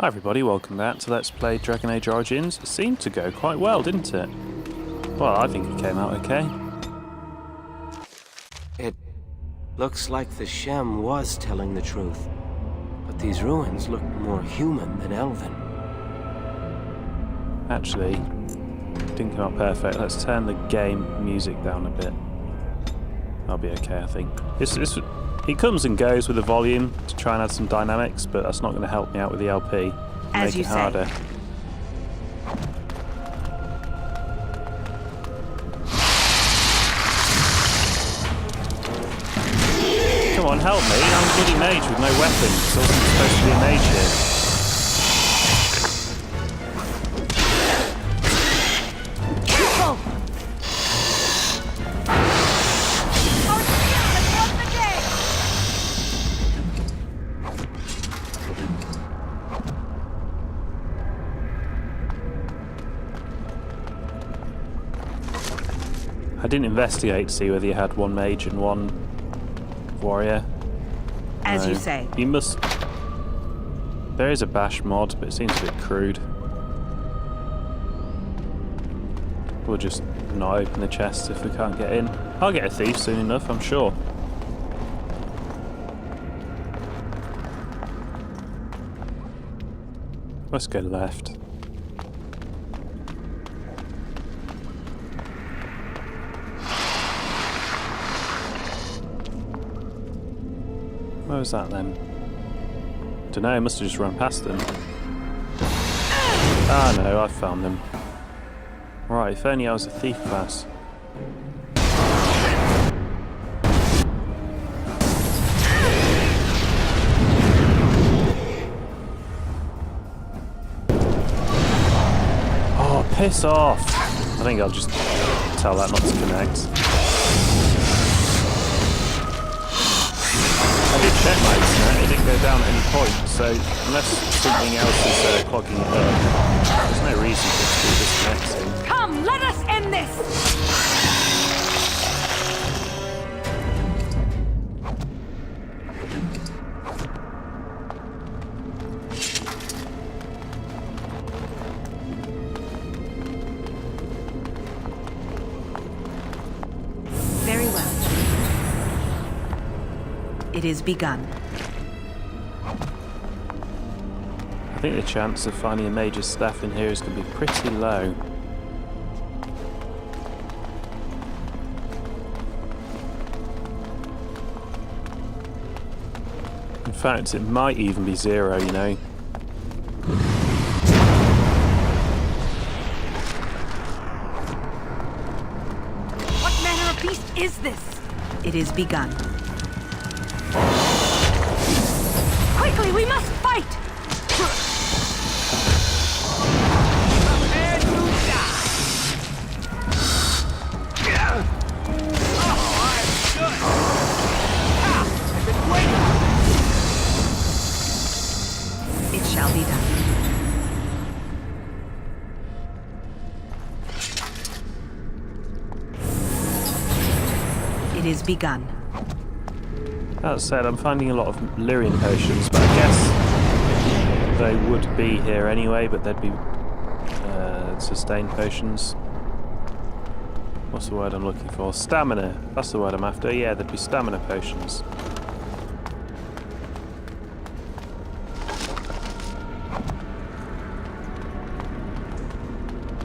Hi everybody, welcome back to Let's Play Dragon Age Origins. It seemed to go quite well, didn't it? Well, I think it came out okay. It looks like the Shem was telling the truth, but these ruins look more human than elven. Actually, didn't come out perfect. Let's turn the game music down a bit. That'll be okay, I think. It comes and goes with the volume to try and add some dynamics, but that's not going to help me out with the LP. As you make it harder. say. Come on, help me. I'm a bloody mage with no weapons. I wasn't supposed to be a mage here. I didn't investigate to see whether you had one mage and one warrior. As you say. You must... There is a bash mod, but it seems a bit crude. We'll just not open the chest if we can't get in. I'll get a thief soon enough, I'm sure. Let's go left. Where was that then? Dunno, I must have just run past them. Ah no, I found them. Right, if only I was a thief class. Oh, piss off! I think I'll just tell that not to connect. I did check my internet, it didn't go down at any point, so unless something else is clogging it up, there's no reason for it to be disconnecting. Come, let us end this! Very well. It is begun. I think the chance of finding a mage's staff in here is going to be pretty low. In fact, it might even be zero, you know. What manner of beast is this? It is begun. Quickly, we must fight! Prepare to die! Oh, I'm good! I've been waiting! It shall be done. It is begun. That said, I'm finding a lot of Lyrian potions, but I guess they would be here anyway, but they'd be sustained potions. What's the word I'm looking for? Stamina. That's the word I'm after. Yeah, there'd be stamina potions.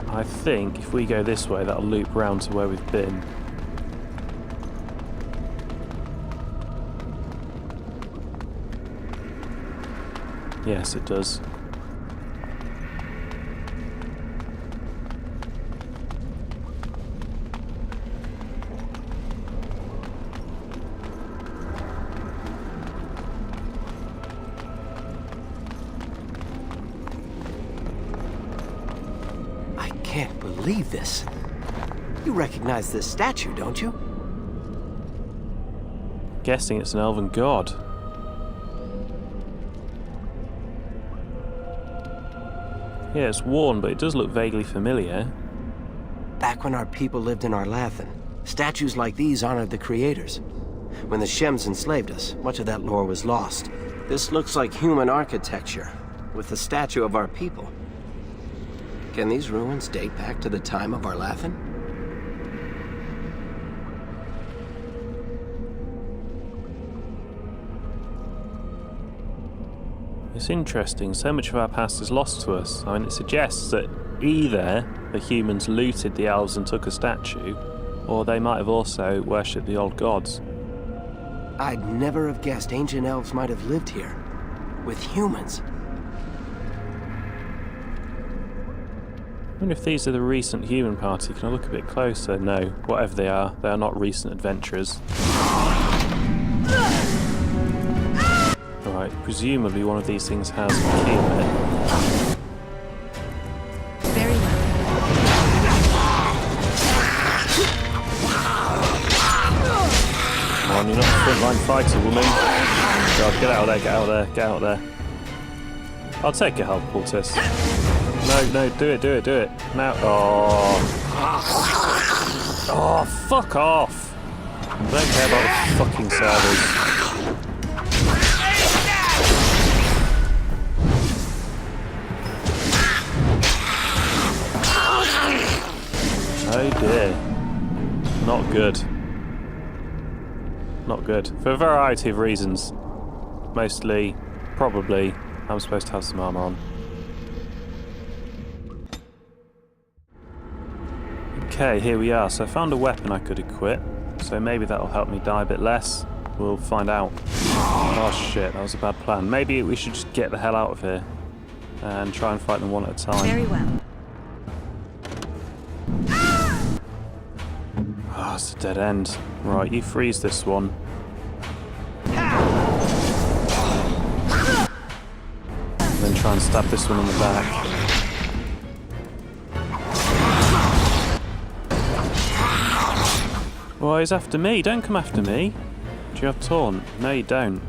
I think if we go this way, that'll loop round to where we've been. Yes, it does. I can't believe this. You recognize this statue, don't you? Guessing it's an elven god. Yeah, it's worn, but it does look vaguely familiar. Back when our people lived in Arlathan, statues like these honored the creators. When the Shems enslaved us, much of that lore was lost. This looks like human architecture. with the statue of our people. Can these ruins date back to the time of our laughing? It's interesting, so much of our past is lost to us. I mean, it suggests that either the humans looted the elves and took a statue, or they might have also worshipped the old gods. I'd never have guessed ancient elves might have lived here, with humans. I wonder if these are the recent human party. Can I look a bit closer? No, whatever they are not recent adventurers. Right, presumably one of these things has a key in it. Very well. Come on, you're not a frontline fighter, woman. God, get out of there, get out of there, get out of there. I'll take your help, Poultice. No, do it. Now. Oh, fuck off. I don't care about the fucking servers. Oh dear. Not good. Not good. For a variety of reasons. Mostly, probably, I'm supposed to have some armor on. Okay, here we are. So I found a weapon I could equip. So maybe that'll help me die a bit less. We'll find out. Oh shit, that was a bad plan. Maybe we should just get the hell out of here. And try and fight them one at a time. Very well. Oh, it's a dead end. Right, you freeze this one. And then try and stab this one in the back. Well, he's after me. Don't come after me. Do you have taunt? No, you don't.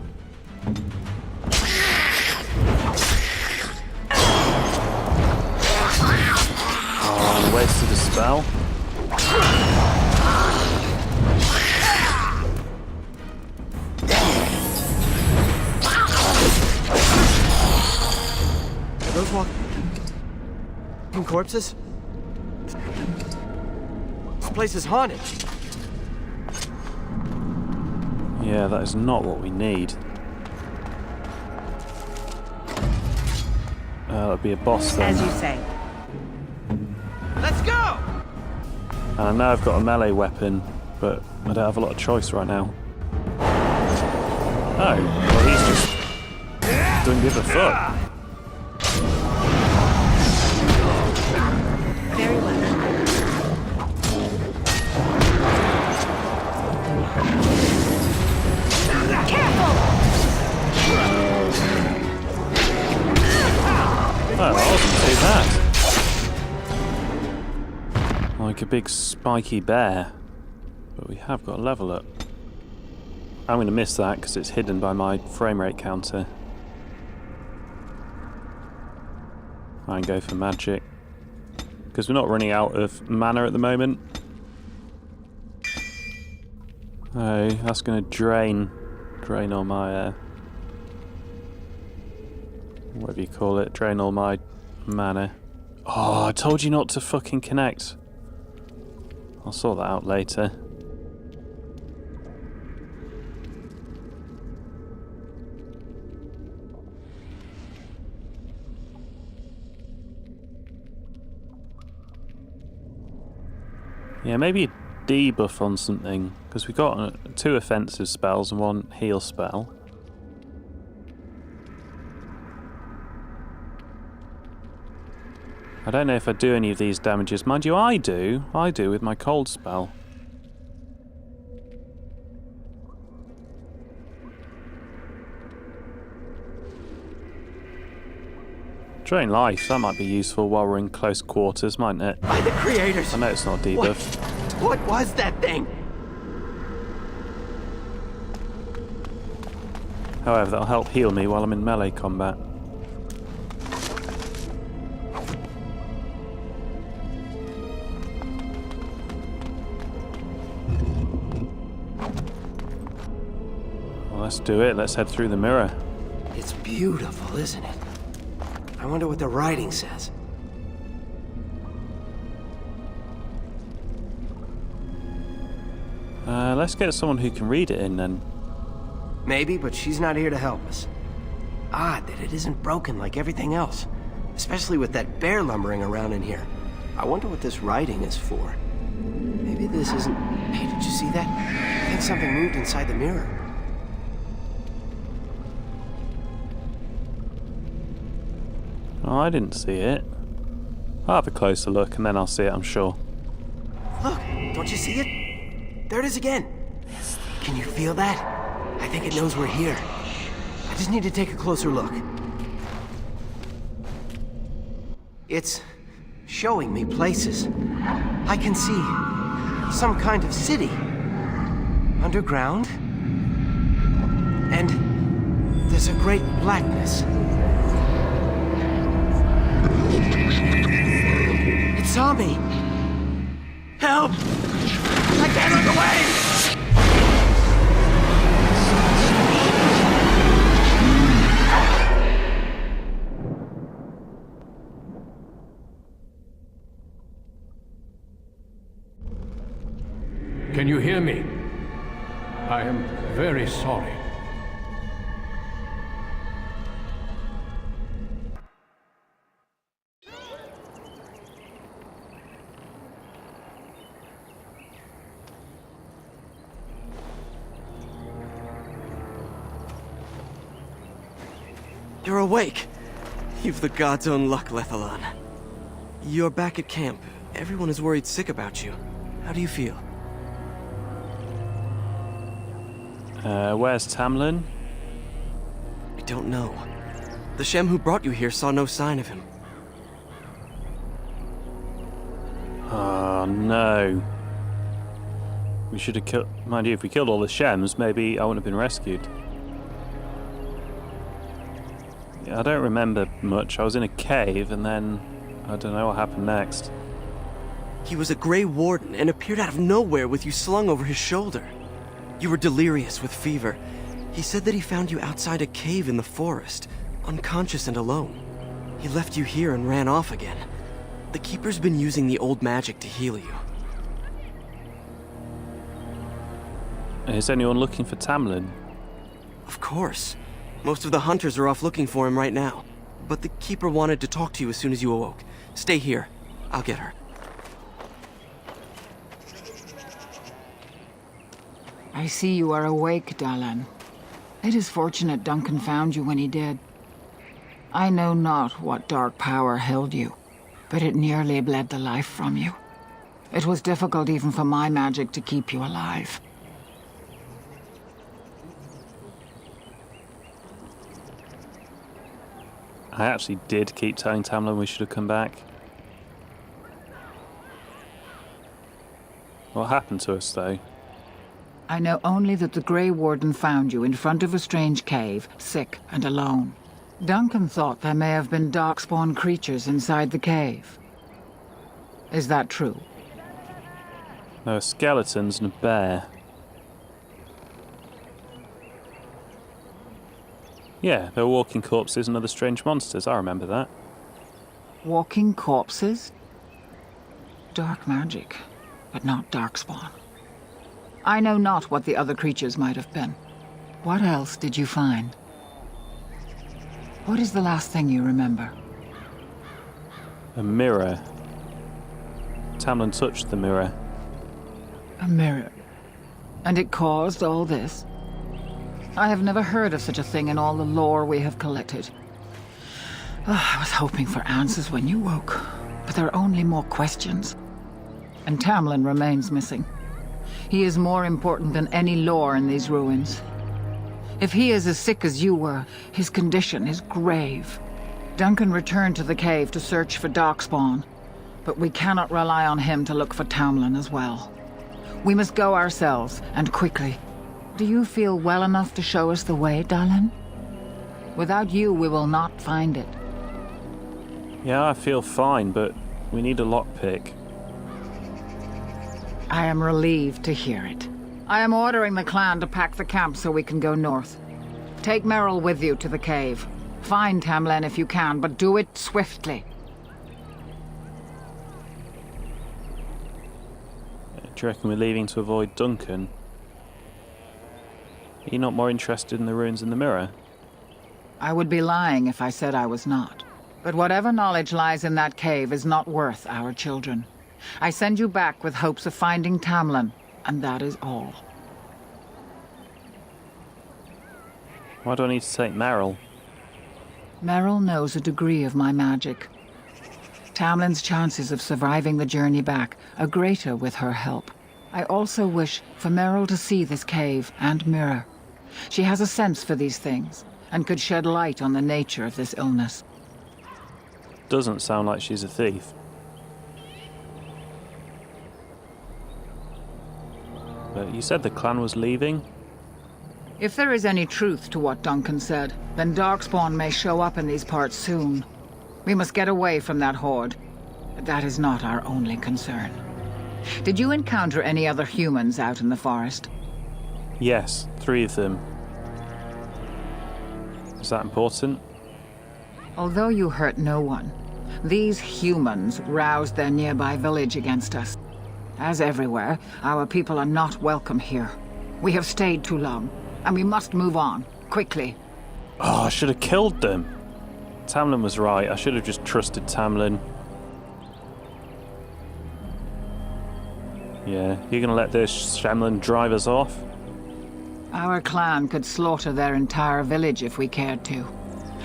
Oh, I wasted a spell. Are those walking corpses? This place is haunted. Yeah, that is not what we need. That'll be a boss then. As you say. Let's go! And I know I've got a melee weapon, but I don't have a lot of choice right now. Oh, well he's just doing give a fuck. Very well. Oh, that wasn't too bad. Like a big spiky bear. But we have got a level up. I'm going to miss that because it's hidden by my frame rate counter. I can go for magic. Because we're not running out of mana at the moment. Oh, that's going to drain all my... whatever you call it, drain all my mana. Oh, I told you not to fucking connect. I'll sort that out later. Yeah, maybe a debuff on something, because we got 2 offensive spells and 1 heal spell. I don't know if I do any of these damages. Mind you, I do with my cold spell. Drain life, that might be useful while we're in close quarters, mightn't it? By the creators! I know it's not a debuff. What was that thing? However, that'll help heal me while I'm in melee combat. Well, let's do it. Let's head through the mirror. It's beautiful, isn't it? I wonder what the writing says. Let's get someone who can read it in then. Maybe, but she's not here to help us. Odd that it isn't broken like everything else. Especially with that bear lumbering around in here. I wonder what this writing is for. Maybe this isn't... Hey, did you see that? I think something moved inside the mirror. Oh, I didn't see it. I'll have a closer look and then I'll see it, I'm sure. Look, don't you see it? There it is again. Can you feel that? I think it knows we're here. I just need to take a closer look. It's showing me places. I can see some kind of city. Underground. And there's a great blackness. It saw me. Help! I can't look away! Can you hear me? I am very sorry. You're awake! You've the god's own luck, Lethalon. You're back at camp. Everyone is worried sick about you. How do you feel? Where's Tamlin? I don't know. The Shem who brought you here saw no sign of him. Oh no. We should have killed... Mind you, if we killed all the Shems, maybe I wouldn't have been rescued. Yeah, I don't remember much. I was in a cave and then... I don't know what happened next. He was a Grey Warden and appeared out of nowhere with you slung over his shoulder. You were delirious with fever. He said that he found you outside a cave in the forest, unconscious and alone. He left you here and ran off again. The Keeper's been using the old magic to heal you. Is anyone looking for Tamlin? Of course. Most of the hunters are off looking for him right now. But the Keeper wanted to talk to you as soon as you awoke. Stay here. I'll get her. I see you are awake, Dalan. It is fortunate Duncan found you when he did. I know not what dark power held you, but it nearly bled the life from you. It was difficult even for my magic to keep you alive. I actually did keep telling Tamlin we should have come back. What happened to us, though? I know only that the Grey Warden found you in front of a strange cave, sick and alone. Duncan thought there may have been darkspawn creatures inside the cave. Is that true? There were skeletons and a bear. Yeah, there were walking corpses and other strange monsters, I remember that. Walking corpses? Dark magic, but not darkspawn. I know not what the other creatures might have been. What else did you find? What is the last thing you remember? A mirror. Tamlin touched the mirror. A mirror. And it caused all this? I have never heard of such a thing in all the lore we have collected. I was hoping for answers when you woke, but there are only more questions. And Tamlin remains missing. He is more important than any lore in these ruins. If he is as sick as you were, his condition is grave. Duncan returned to the cave to search for Darkspawn, but we cannot rely on him to look for Tamlin as well. We must go ourselves, and quickly. Do you feel well enough to show us the way, Dalan? Without you, we will not find it. Yeah, I feel fine, but we need a lockpick. I am relieved to hear it. I am ordering the clan to pack the camp so we can go north. Take Merrill with you to the cave. Find Tamlen if you can, but do it swiftly. Do you reckon we're leaving to avoid Duncan? Are you not more interested in the ruins in the mirror? I would be lying if I said I was not. But whatever knowledge lies in that cave is not worth our children. I send you back with hopes of finding Tamlen, and that is all. Why do I need to take Meryl? Meryl knows a degree of my magic. Tamlin's chances of surviving the journey back are greater with her help. I also wish for Meryl to see this cave and mirror. She has a sense for these things, and could shed light on the nature of this illness. Doesn't sound like she's a thief. But you said the clan was leaving? If there is any truth to what Duncan said, then Darkspawn may show up in these parts soon. We must get away from that horde. But that is not our only concern. Did you encounter any other humans out in the forest? Yes, 3 of them. Is that important? Although you hurt no one, these humans roused their nearby village against us. As everywhere, our people are not welcome here. We have stayed too long, and we must move on, quickly. Oh, I should have killed them. Tamlin was right. I should have just trusted Tamlin. Yeah, you're gonna let this shemlen drive us off? Our clan could slaughter their entire village if we cared to,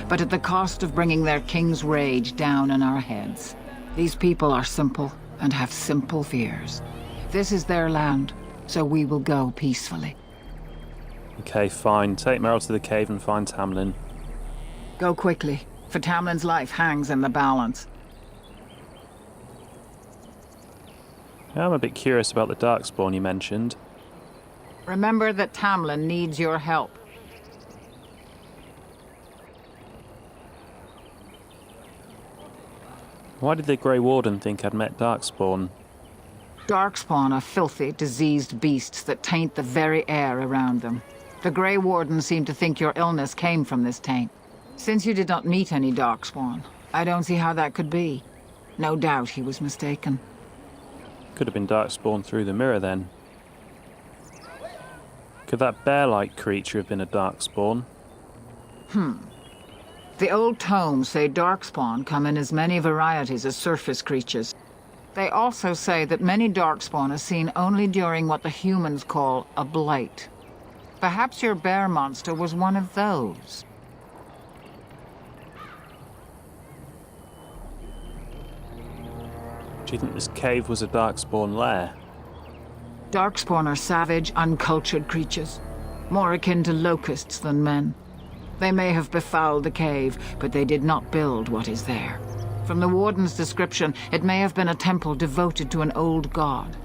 but at the cost of bringing their king's rage down on our heads. These people are simple and have simple fears. This is their land, so we will go peacefully. Okay, fine. Take Meryl to the cave and find Tamlin. Go quickly, for Tamlin's life hangs in the balance. I'm a bit curious about the Darkspawn you mentioned. Remember that Tamlin needs your help. Why did the Grey Warden think I'd met Darkspawn? Darkspawn are filthy, diseased beasts that taint the very air around them. The Grey Warden seemed to think your illness came from this taint. Since you did not meet any Darkspawn, I don't see how that could be. No doubt he was mistaken. Could have been Darkspawn through the mirror then. Could that bear-like creature have been a Darkspawn? The old tomes say Darkspawn come in as many varieties as surface creatures. They also say that many Darkspawn are seen only during what the humans call a blight. Perhaps your bear monster was one of those. Do you think this cave was a Darkspawn lair? Darkspawn are savage, uncultured creatures, more akin to locusts than men. They may have befouled the cave, but they did not build what is there. From the Warden's description, it may have been a temple devoted to an old god.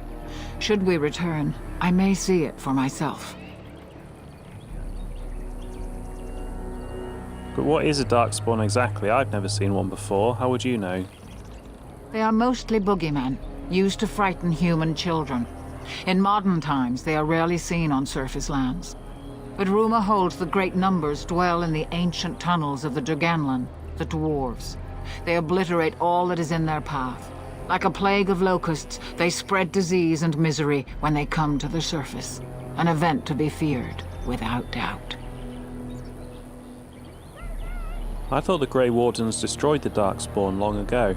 Should we return, I may see it for myself. But what is a Darkspawn exactly? I've never seen one before. How would you know? They are mostly boogeymen, used to frighten human children. In modern times, they are rarely seen on surface lands. But rumor holds that great numbers dwell in the ancient tunnels of the Dragonland, the dwarves. They obliterate all that is in their path. Like a plague of locusts, they spread disease and misery when they come to the surface. An event to be feared, without doubt. I thought the Grey Wardens destroyed the Darkspawn long ago.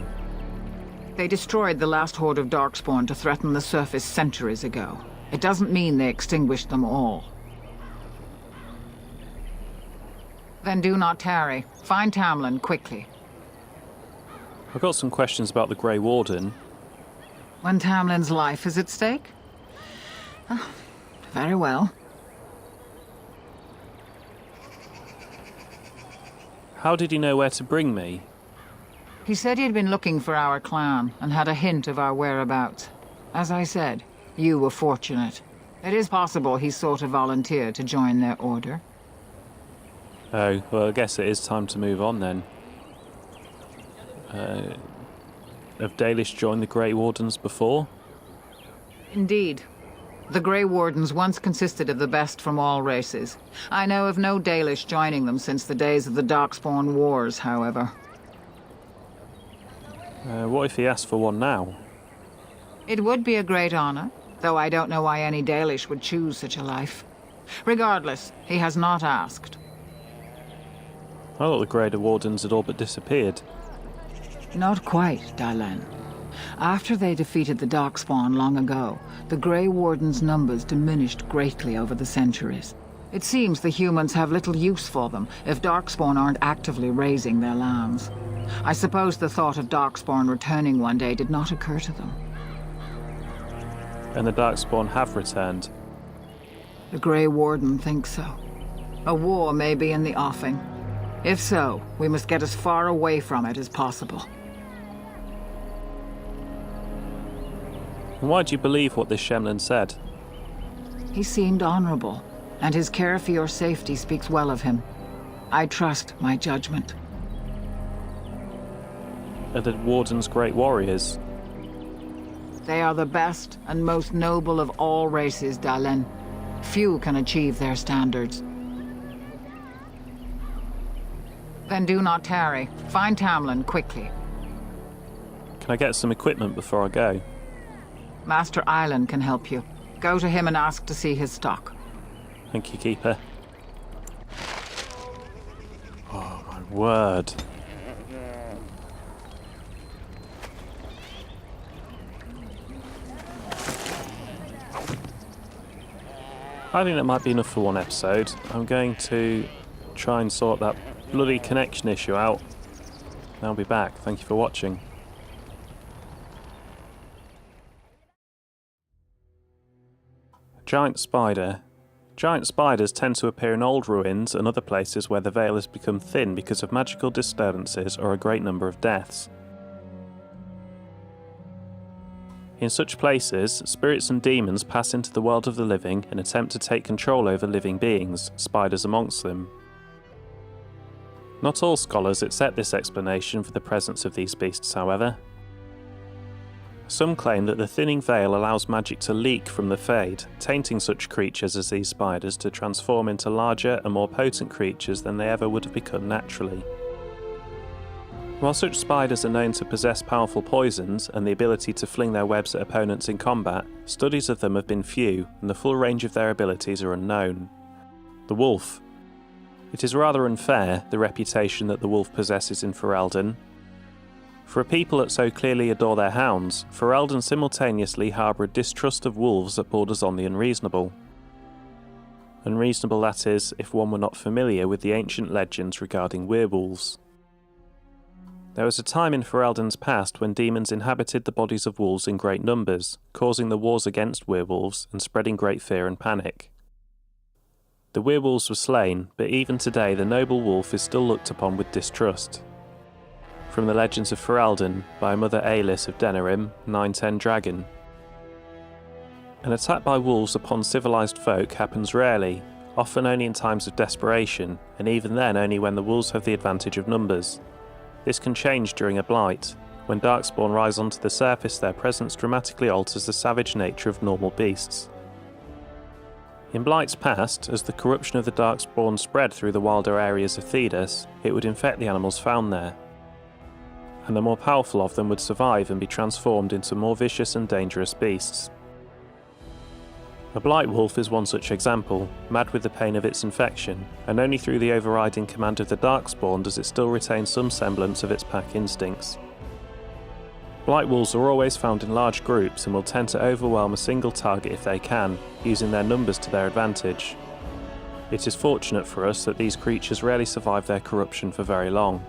They destroyed the last horde of Darkspawn to threaten the surface centuries ago. It doesn't mean they extinguished them all. Then do not tarry. Find Tamlin quickly. I've got some questions about the Grey Warden. When Tamlin's life is at stake? Oh, very well. How did he know where to bring me? He said he had been looking for our clan and had a hint of our whereabouts. As I said, you were fortunate. It is possible he sought a volunteer to join their order. Oh, well, I guess it is time to move on then. Have Dalish joined the Grey Wardens before? Indeed. The Grey Wardens once consisted of the best from all races. I know of no Dalish joining them since the days of the Darkspawn Wars, however. What if he asked for one now? It would be a great honor, though I don't know why any Dalish would choose such a life. Regardless, he has not asked. I thought the Grey Wardens had all but disappeared. Not quite, Dalen. After they defeated the Darkspawn long ago, the Grey Wardens' numbers diminished greatly over the centuries. It seems the humans have little use for them if Darkspawn aren't actively raising their lambs. I suppose the thought of Darkspawn returning one day did not occur to them. And the Darkspawn have returned. The Grey Warden thinks so. A war may be in the offing. If so, we must get as far away from it as possible. And why do you believe what this shemlen said? He seemed honorable, and his care for your safety speaks well of him. I trust my judgment. Are the Wardens great warriors? They are the best and most noble of all races, Dalen. Few can achieve their standards. Then do not tarry. Find Tamlin quickly. Can I get some equipment before I go? Master Island can help you. Go to him and ask to see his stock. Thank you, Keeper. Oh, my word. I think that might be enough for one episode. I'm going to try and sort that bloody connection issue out. I'll be back. Thank you for watching. Giant spider. Giant spiders tend to appear in old ruins and other places where the veil has become thin because of magical disturbances or a great number of deaths. In such places, spirits and demons pass into the world of the living and attempt to take control over living beings, spiders amongst them. Not all scholars accept this explanation for the presence of these beasts, however. Some claim that the thinning veil allows magic to leak from the Fade, tainting such creatures as these spiders to transform into larger and more potent creatures than they ever would have become naturally. While such spiders are known to possess powerful poisons and the ability to fling their webs at opponents in combat, studies of them have been few and the full range of their abilities are unknown. The wolf. It is rather unfair, the reputation that the wolf possesses in Ferelden. For a people that so clearly adore their hounds, Ferelden simultaneously harbour a distrust of wolves that borders on the unreasonable. Unreasonable, that is, if one were not familiar with the ancient legends regarding werewolves. There was a time in Ferelden's past when demons inhabited the bodies of wolves in great numbers, causing the wars against werewolves and spreading great fear and panic. The werewolves were slain, but even today the noble wolf is still looked upon with distrust. From the Legends of Ferelden by Mother Aelis of Denerim, 910 Dragon. An attack by wolves upon civilised folk happens rarely, often only in times of desperation, and even then only when the wolves have the advantage of numbers. This can change during a blight. When Darkspawn rise onto the surface, their presence dramatically alters the savage nature of normal beasts. In blights past, as the corruption of the Darkspawn spread through the wilder areas of Thedas, it would infect the animals found there. And the more powerful of them would survive and be transformed into more vicious and dangerous beasts. A blight wolf is one such example, mad with the pain of its infection, and only through the overriding command of the Darkspawn does it still retain some semblance of its pack instincts. Blight wolves are always found in large groups and will tend to overwhelm a single target if they can, using their numbers to their advantage. It is fortunate for us that these creatures rarely survive their corruption for very long.